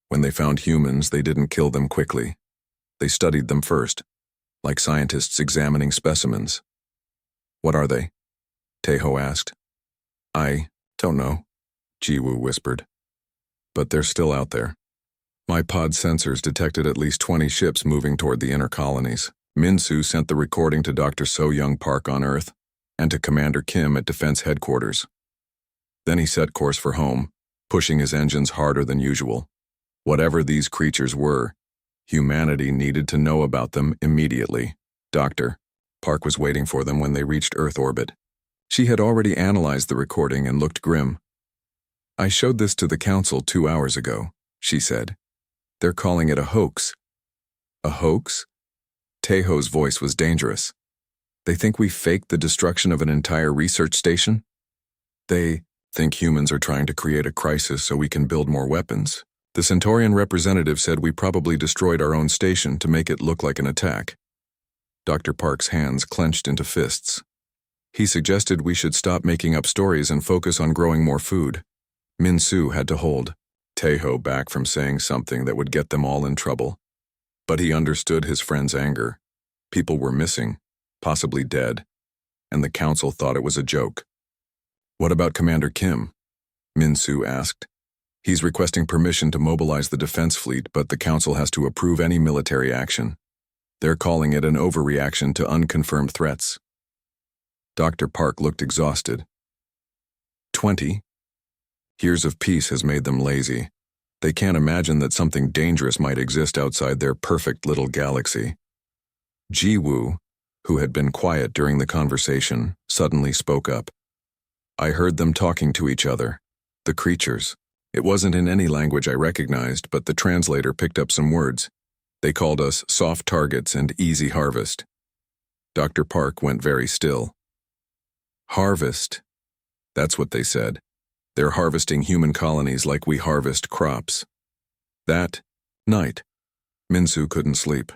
When they found humans, they didn't kill them quickly. They studied them first, like scientists examining specimens." "What are they?" Tae-ho asked. "I don't know," Ji-woo whispered. "But they're still out there. My pod sensors detected at least 20 ships moving toward the inner colonies." Min-soo sent the recording to Dr. So-young Park on Earth and to Commander Kim at Defense Headquarters. Then he set course for home, pushing his engines harder than usual. Whatever these creatures were, humanity needed to know about them immediately. Dr. Park was waiting for them when they reached Earth orbit. She had already analyzed the recording and looked grim. "I showed this to the council 2 hours ago," she said. "They're calling it a hoax." "A hoax?" Tae-ho's voice was dangerous. "They think we faked the destruction of an entire research station? They think humans are trying to create a crisis so we can build more weapons. The Centaurian representative said we probably destroyed our own station to make it look like an attack." Dr. Park's hands clenched into fists. "He suggested we should stop making up stories and focus on growing more food." Min-soo had to hold Tae-ho back from saying something that would get them all in trouble. But he understood his friend's anger. People were missing, possibly dead, and the council thought it was a joke. "What about Commander Kim?" Min-soo asked. "He's requesting permission to mobilize the defense fleet, but the council has to approve any military action. They're calling it an overreaction to unconfirmed threats." Dr. Park looked exhausted. 20 years of peace has made them lazy. They can't imagine that something dangerous might exist outside their perfect little galaxy. Ji-woo, who had been quiet during the conversation, suddenly spoke up. "I heard them talking to each other. The creatures. It wasn't in any language I recognized, but the translator picked up some words. They called us soft targets and easy harvest." Dr. Park went very still. "Harvest. That's what they said. They're harvesting human colonies like we harvest crops." That night, Min-soo couldn't sleep.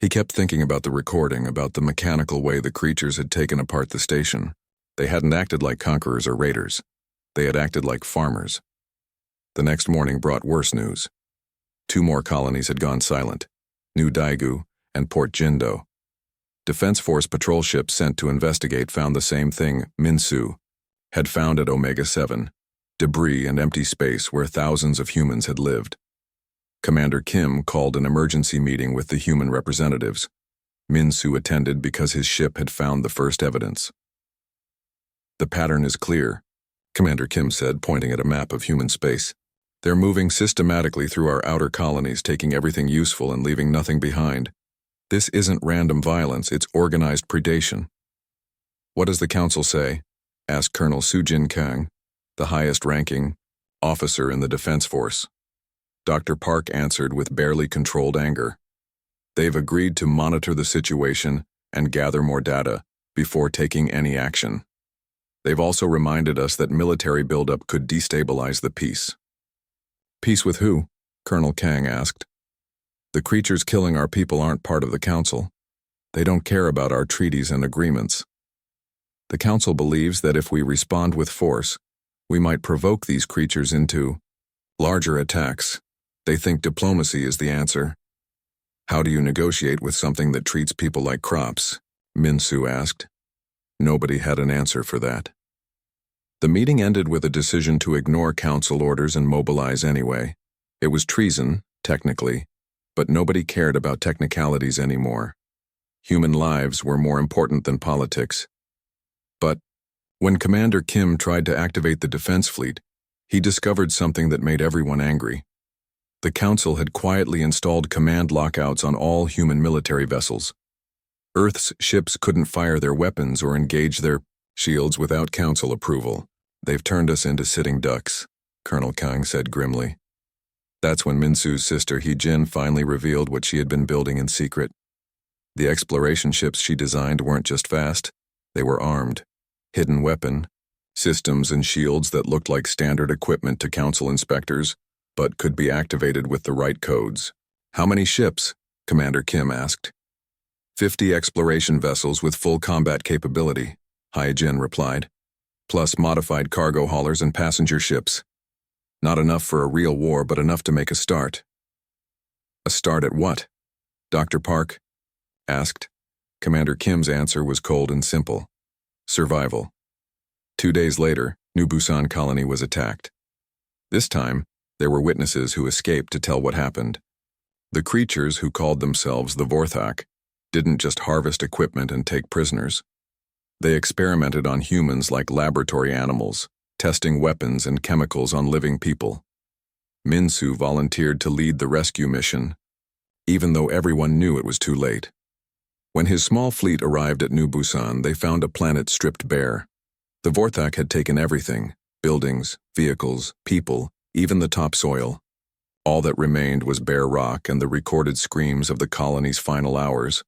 He kept thinking about the recording, about the mechanical way the creatures had taken apart the station. They hadn't acted like conquerors or raiders. They had acted like farmers. The next morning brought worse news. 2 more colonies had gone silent, New Daegu and Port Jindo. Defense Force patrol ships sent to investigate found the same thing Min-soo had found at Omega-7, debris and empty space where thousands of humans had lived. Commander Kim called an emergency meeting with the human representatives. Min-soo attended because his ship had found the first evidence. "The pattern is clear," Commander Kim said, pointing at a map of human space. "They're moving systematically through our outer colonies, taking everything useful and leaving nothing behind. This isn't random violence, it's organized predation." "What does the council say?" asked Colonel Soo-jin Kang, the highest-ranking officer in the Defense Force. Dr. Park answered with barely controlled anger. They've agreed to monitor the situation and gather more data before taking any action. They've also reminded us that military buildup could destabilize the peace. Peace with who? Colonel Kang asked. The creatures killing our people aren't part of the Council. They don't care about our treaties and agreements. The Council believes that if we respond with force, we might provoke these creatures into larger attacks. They think diplomacy is the answer. How do you negotiate with something that treats people like crops? Min-Su asked. Nobody had an answer for that. The meeting ended with a decision to ignore Council orders and mobilize anyway. It was treason, technically, but nobody cared about technicalities anymore. Human lives were more important than politics. But when Commander Kim tried to activate the defense fleet, he discovered something that made everyone angry. The Council had quietly installed command lockouts on all human military vessels. Earth's ships couldn't fire their weapons or engage their shields without Council approval. They've turned us into sitting ducks, Colonel Kang said grimly. That's when Min-Su's sister Hee-Jin finally revealed what she had been building in secret. The exploration ships she designed weren't just fast, they were armed. Hidden weapon, systems and shields that looked like standard equipment to Council inspectors, but could be activated with the right codes. How many ships? Commander Kim asked. 50 exploration vessels with full combat capability, Hee-Jin replied, plus modified cargo haulers and passenger ships. Not enough for a real war, but enough to make a start. A start at what? Dr. Park asked. Commander Kim's answer was cold and simple. Survival. 2 days later, New Busan colony was attacked. This time, there were witnesses who escaped to tell what happened. The creatures who called themselves the Vorthak didn't just harvest equipment and take prisoners. They experimented on humans like laboratory animals, testing weapons and chemicals on living people. Min-Su volunteered to lead the rescue mission, even though everyone knew it was too late. When his small fleet arrived at New Busan, they found a planet stripped bare. The Vorthak had taken everything: buildings, vehicles, people, even the topsoil. All that remained was bare rock and the recorded screams of the colony's final hours.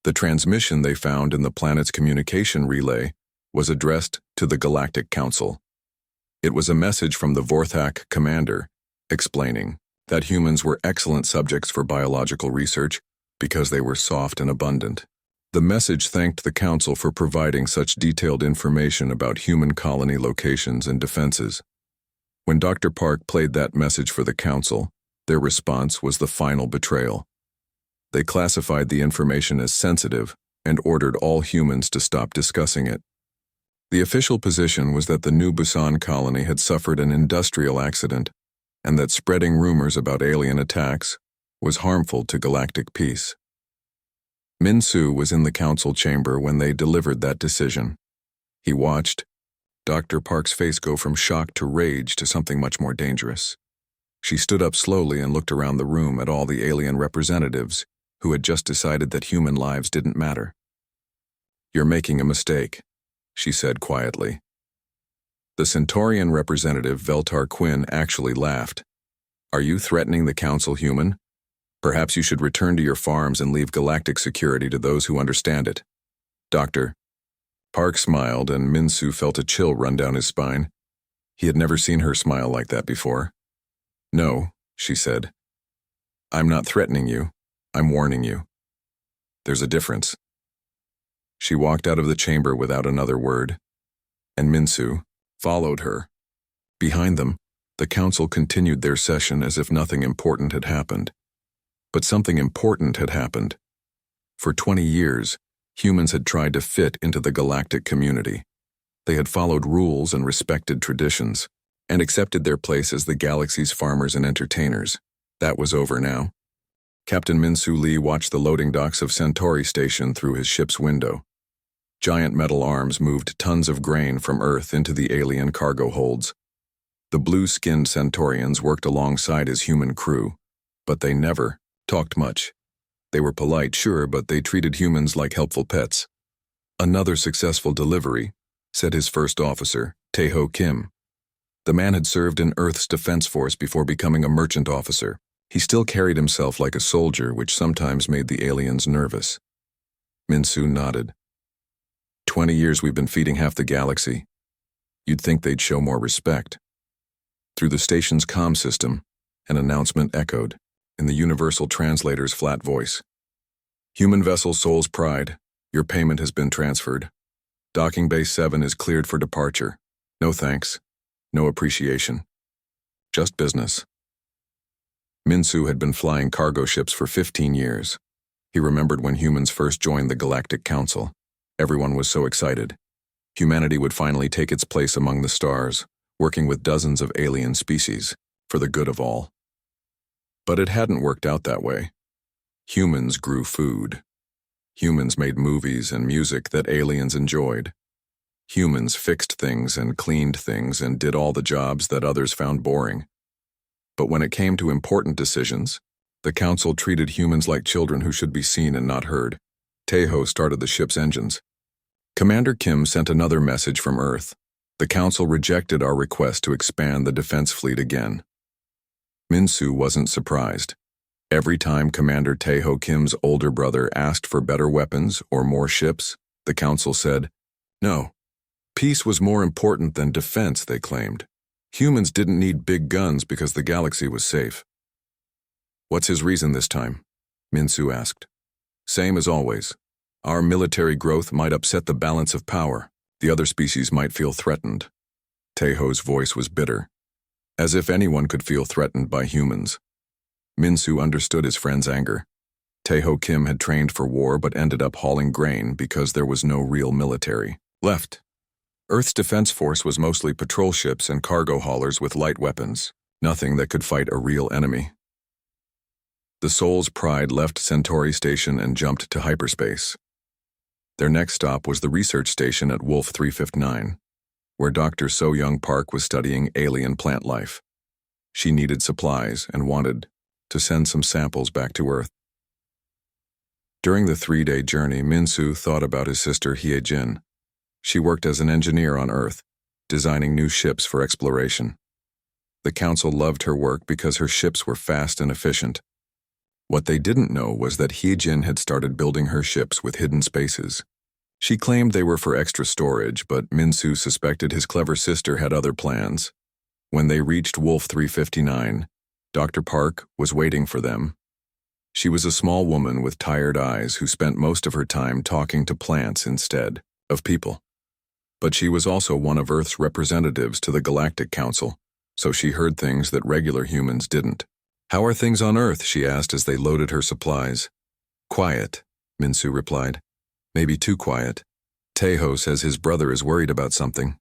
The transmission they found in the planet's communication relay was addressed to the Galactic Council. It was a message from the Vorthak commander, explaining that humans were excellent subjects for biological research because they were soft and abundant. The message thanked the Council for providing such detailed information about human colony locations and defenses. When Dr. Park played that message for the Council, their response was the final betrayal. They classified the information as sensitive and ordered all humans to stop discussing it. The official position was that the New Busan colony had suffered an industrial accident and that spreading rumors about alien attacks was harmful to galactic peace. Min-Su was in the Council chamber when they delivered that decision. He watched Dr. Park's face go from shock to rage to something much more dangerous. She stood up slowly and looked around the room at all the alien representatives who had just decided that human lives didn't matter. "You're making a mistake," she said quietly. The Centaurian representative, Veltar Quinn, actually laughed. "Are you threatening the Council, human? Perhaps you should return to your farms and leave galactic security to those who understand it." Dr. Park smiled, and Min-Su felt a chill run down his spine. He had never seen her smile like that before. "No," she said. "I'm not threatening you. I'm warning you. There's a difference." She walked out of the chamber without another word, and Min-Su followed her. Behind them, the Council continued their session as if nothing important had happened. But something important had happened. For 20 years, humans had tried to fit into the galactic community. They had followed rules and respected traditions, and accepted their place as the galaxy's farmers and entertainers. That was over now. Captain Min-Su Lee watched the loading docks of Centauri Station through his ship's window. Giant metal arms moved tons of grain from Earth into the alien cargo holds. The blue-skinned Centaurians worked alongside his human crew, but they never talked much. They were polite, sure, but they treated humans like helpful pets. "Another successful delivery," said his first officer, Tae-ho Kim. The man had served in Earth's defense force before becoming a merchant officer. He still carried himself like a soldier, which sometimes made the aliens nervous. Minsu nodded. 20 years we've been feeding half the galaxy. You'd think they'd show more respect. Through the station's comm system, an announcement echoed, in the Universal Translator's flat voice. Human vessel Soul's Pride, your payment has been transferred. Docking Bay 7 is cleared for departure. No thanks. No appreciation. Just business. Minsu had been flying cargo ships for 15 years. He remembered when humans first joined the Galactic Council. Everyone was so excited. Humanity would finally take its place among the stars, working with dozens of alien species, for the good of all. But it hadn't worked out that way. Humans grew food. Humans made movies and music that aliens enjoyed. Humans fixed things and cleaned things and did all the jobs that others found boring. But when it came to important decisions, the Council treated humans like children who should be seen and not heard. Taeho started the ship's engines. Commander Kim sent another message from Earth. The Council rejected our request to expand the defense fleet again. Minsu wasn't surprised. Every time Commander Taeho Kim's older brother asked for better weapons or more ships, the Council said, no. Peace was more important than defense, they claimed. Humans didn't need big guns because the galaxy was safe. What's his reason this time? Minsu asked. Same as always. Our military growth might upset the balance of power. The other species might feel threatened. Taeho's voice was bitter. As if anyone could feel threatened by humans. Minsu understood his friend's anger. Taeho Kim had trained for war but ended up hauling grain because there was no real military left. Earth's defense force was mostly patrol ships and cargo haulers with light weapons, nothing that could fight a real enemy. The Soul's Pride left Centauri Station and jumped to hyperspace. Their next stop was the research station at Wolf 359, where Dr. So-Young Park was studying alien plant life. She needed supplies and wanted to send some samples back to Earth. During the 3-day journey, Minsu thought about his sister Hye-jin. She worked as an engineer on Earth, designing new ships for exploration. The Council loved her work because her ships were fast and efficient. What they didn't know was that Hye-jin had started building her ships with hidden spaces. She claimed they were for extra storage, but Minsu suspected his clever sister had other plans. When they reached Wolf 359, Dr. Park was waiting for them. She was a small woman with tired eyes who spent most of her time talking to plants instead of people. But she was also one of Earth's representatives to the Galactic Council, so she heard things that regular humans didn't. How are things on Earth? She asked as they loaded her supplies. Quiet, Minsu replied. Maybe too quiet. Taeho says his brother is worried about something.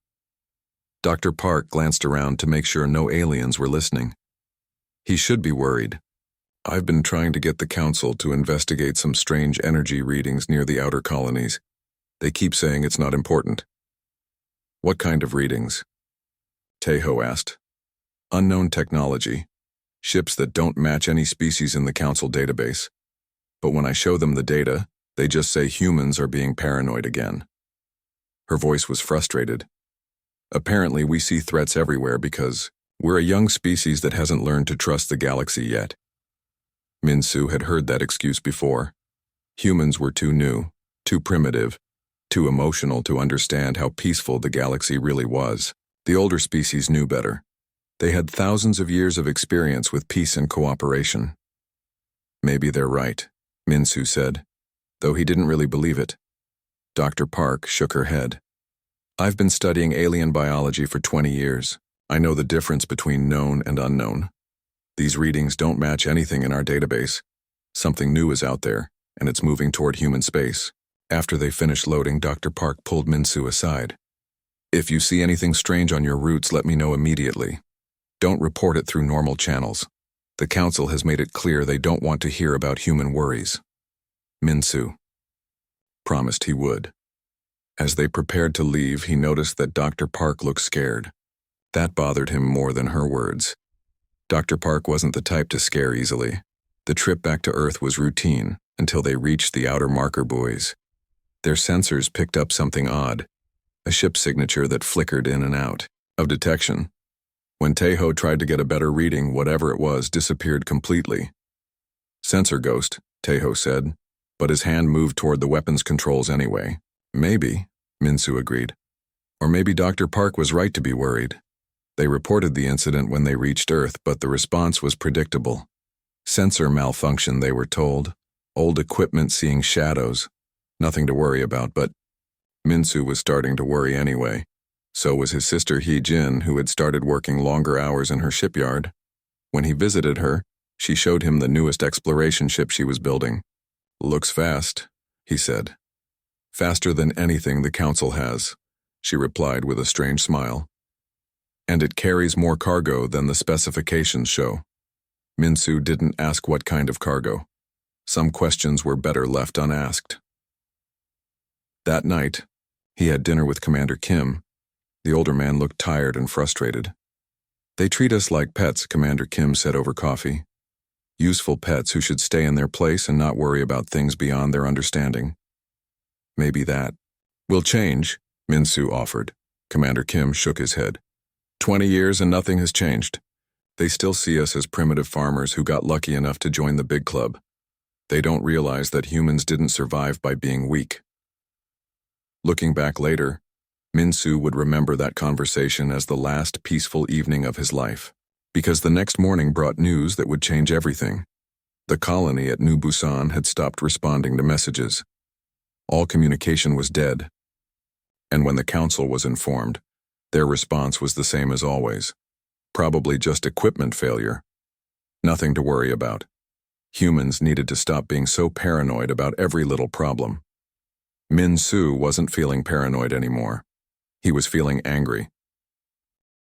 Dr. Park glanced around to make sure no aliens were listening. He should be worried. I've been trying to get the Council to investigate some strange energy readings near the outer colonies. They keep saying it's not important. What kind of readings? Taeho asked. Unknown technology. Ships that don't match any species in the Council database. But when I show them the data, they just say humans are being paranoid again. Her voice was frustrated. Apparently we see threats everywhere because we're a young species that hasn't learned to trust the galaxy yet. Minsu had heard that excuse before. Humans were too new, too primitive, too emotional to understand how peaceful the galaxy really was. The older species knew better. They had thousands of years of experience with peace and cooperation. Maybe they're right, Minsu said, though he didn't really believe it. Dr. Park shook her head. I've been studying alien biology for 20 years. I know the difference between known and unknown. These readings don't match anything in our database. Something new is out there, and it's moving toward human space. After they finished loading, Dr. Park pulled Minsu aside. If you see anything strange on your routes, let me know immediately. Don't report it through normal channels. The Council has made it clear they don't want to hear about human worries. Minsu promised he would. As they prepared to leave, he noticed that Dr. Park looked scared. That bothered him more than her words. Dr. Park wasn't the type to scare easily. The trip back to Earth was routine until they reached the outer marker buoys. Their sensors picked up something odd, a ship signature that flickered in and out of detection. When Taeho tried to get a better reading, whatever it was disappeared completely. "Sensor ghost," Taeho said, but his hand moved toward the weapons controls anyway. "Maybe," Minsu agreed. "Or maybe Dr. Park was right to be worried." They reported the incident when they reached Earth, but the response was predictable. Sensor malfunction, they were told. Old equipment seeing shadows. Nothing to worry about, but Minsu was starting to worry anyway. So was his sister Hee-jin, who had started working longer hours in her shipyard. When he visited her, she showed him the newest exploration ship she was building. "Looks fast," he said. "Faster than anything the Council has," she replied with a strange smile. "And it carries more cargo than the specifications show." Minsu didn't ask what kind of cargo. Some questions were better left unasked. That night, he had dinner with Commander Kim. The older man looked tired and frustrated. "They treat us like pets," Commander Kim said over coffee. "Useful pets who should stay in their place and not worry about things beyond their understanding." "Maybe that will change," Minsu offered. Commander Kim shook his head. 20 years and nothing has changed. They still see us as primitive farmers who got lucky enough to join the big club. They don't realize that humans didn't survive by being weak." Looking back later, Minsu would remember that conversation as the last peaceful evening of his life, because the next morning brought news that would change everything. The colony at New Busan had stopped responding to messages. All communication was dead. And when the Council was informed, their response was the same as always. Probably just equipment failure. Nothing to worry about. Humans needed to stop being so paranoid about every little problem. Minsu wasn't feeling paranoid anymore. He was feeling angry.